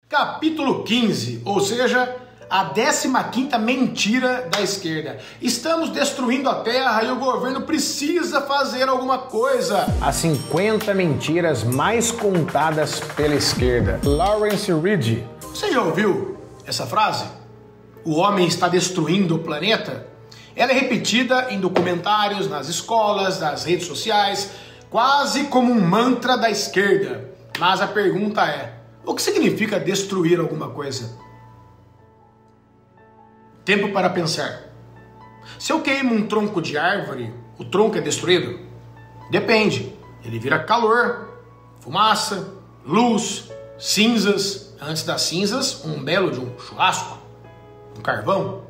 Capítulo 15, ou seja, a 15ª mentira da esquerda. Estamos destruindo a Terra e o governo precisa fazer alguma coisa. As 50 mentiras mais contadas pela esquerda. Lawrence Reed. Você já ouviu essa frase? O homem está destruindo o planeta? Ela é repetida em documentários, nas escolas, nas redes sociais, quase como um mantra da esquerda. Mas a pergunta é: o que significa destruir alguma coisa? Tempo para pensar. Se eu queimo um tronco de árvore, o tronco é destruído? Depende. Ele vira calor, fumaça, luz, cinzas. Antes das cinzas, um belo de um churrasco, um carvão.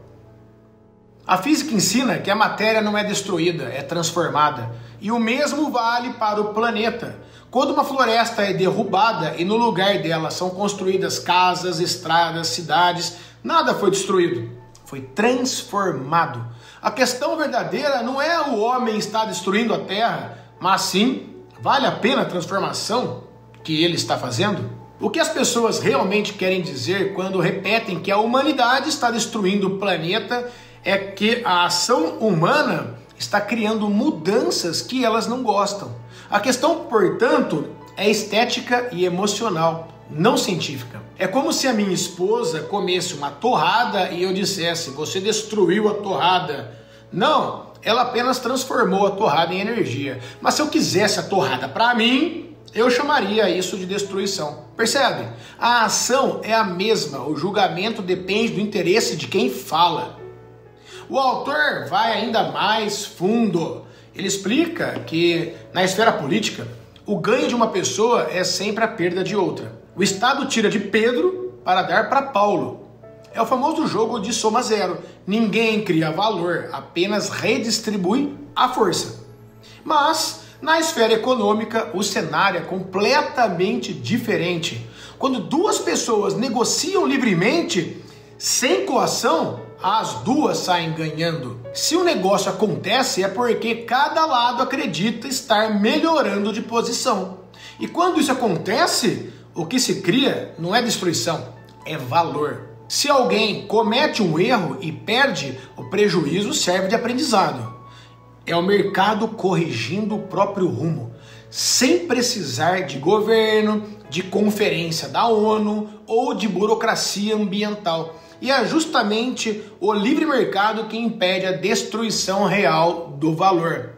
A física ensina que a matéria não é destruída, é transformada. E o mesmo vale para o planeta. Quando uma floresta é derrubada e no lugar dela são construídas casas, estradas, cidades, nada foi destruído, foi transformado. A questão verdadeira não é o homem estar destruindo a terra, mas sim, vale a pena a transformação que ele está fazendo? O que as pessoas realmente querem dizer quando repetem que a humanidade está destruindo o planeta é que a ação humana está criando mudanças que elas não gostam. A questão, portanto, é estética e emocional, não científica. É como se a minha esposa comesse uma torrada e eu dissesse: você destruiu a torrada. Não, ela apenas transformou a torrada em energia. Mas se eu quisesse a torrada para mim, eu chamaria isso de destruição. Percebe? A ação é a mesma, o julgamento depende do interesse de quem fala. O autor vai ainda mais fundo. Ele explica que, na esfera política, o ganho de uma pessoa é sempre a perda de outra. O Estado tira de Pedro para dar para Paulo. É o famoso jogo de soma zero. Ninguém cria valor, apenas redistribui a força. Mas, na esfera econômica, o cenário é completamente diferente. Quando duas pessoas negociam livremente, sem coação, as duas saem ganhando. Se o negócio acontece é porque cada lado acredita estar melhorando de posição. E quando isso acontece, o que se cria não é destruição, é valor. Se alguém comete um erro e perde, o prejuízo serve de aprendizado. É o mercado corrigindo o próprio rumo, sem precisar de governo, de conferência da ONU ou de burocracia ambiental. E é justamente o livre mercado que impede a destruição real do valor.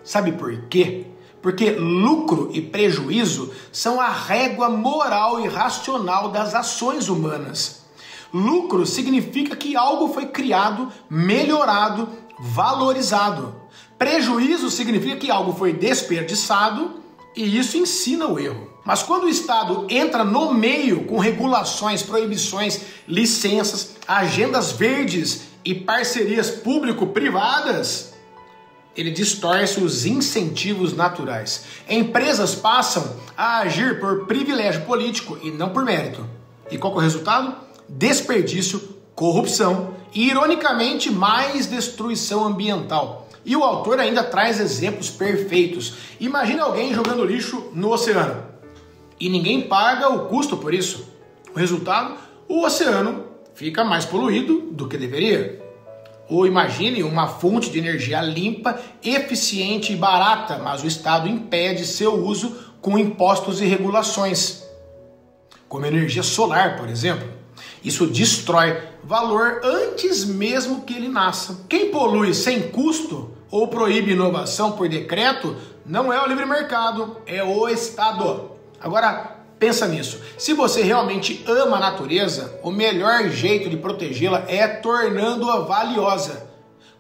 Sabe por quê? Porque lucro e prejuízo são a régua moral e racional das ações humanas. Lucro significa que algo foi criado, melhorado, valorizado. Prejuízo significa que algo foi desperdiçado e isso ensina o erro. Mas quando o Estado entra no meio com regulações, proibições, licenças, agendas verdes e parcerias público-privadas, ele distorce os incentivos naturais. Empresas passam a agir por privilégio político e não por mérito. E qual é o resultado? Desperdício, corrupção e, ironicamente, mais destruição ambiental. E o autor ainda traz exemplos perfeitos. Imagina alguém jogando lixo no oceano e ninguém paga o custo por isso. O resultado? O oceano fica mais poluído do que deveria. Ou imagine uma fonte de energia limpa, eficiente e barata, mas o Estado impede seu uso com impostos e regulações, como energia solar, por exemplo. Isso destrói valor antes mesmo que ele nasça. Quem polui sem custo ou proíbe inovação por decreto não é o livre mercado, é o Estado. Agora, pensa nisso. Se você realmente ama a natureza, o melhor jeito de protegê-la é tornando-a valiosa.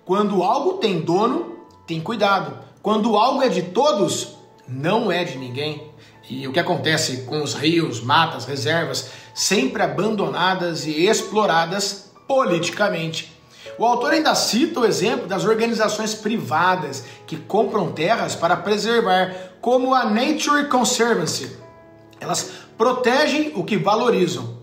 Quando algo tem dono, tem cuidado. Quando algo é de todos, não é de ninguém. E o que acontece com os rios, matas, reservas, sempre abandonadas e exploradas politicamente? O autor ainda cita o exemplo das organizações privadas que compram terras para preservar, como a Nature Conservancy. Elas protegem o que valorizam,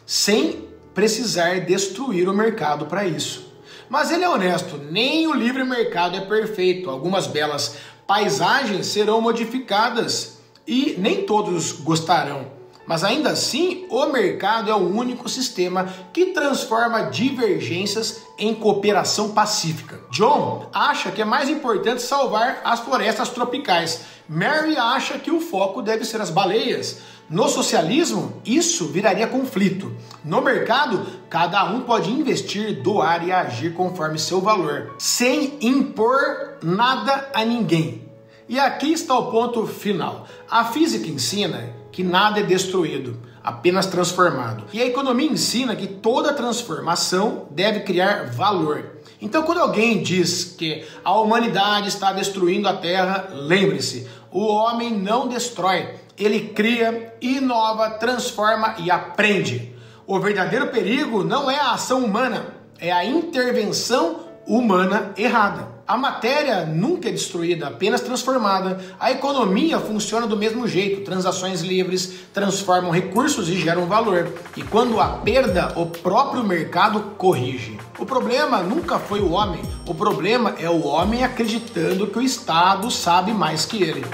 sem precisar destruir o mercado para isso. Mas ele é honesto, nem o livre mercado é perfeito. Algumas belas paisagens serão modificadas e nem todos gostarão. Mas ainda assim, o mercado é o único sistema que transforma divergências em cooperação pacífica. John acha que é mais importante salvar as florestas tropicais. Mary acha que o foco deve ser as baleias. No socialismo, isso viraria conflito. No mercado, cada um pode investir, doar e agir conforme seu valor, sem impor nada a ninguém. E aqui está o ponto final. A física ensina que nada é destruído, apenas transformado. E a economia ensina que toda transformação deve criar valor. Então, quando alguém diz que a humanidade está destruindo a Terra, lembre-se, o homem não destrói, ele cria, inova, transforma e aprende. O verdadeiro perigo não é a ação humana, é a intervenção humana errada. A matéria nunca é destruída, apenas transformada. A economia funciona do mesmo jeito. Transações livres transformam recursos e geram valor. E quando há perda, o próprio mercado corrige. O problema nunca foi o homem. O problema é o homem acreditando que o Estado sabe mais que ele.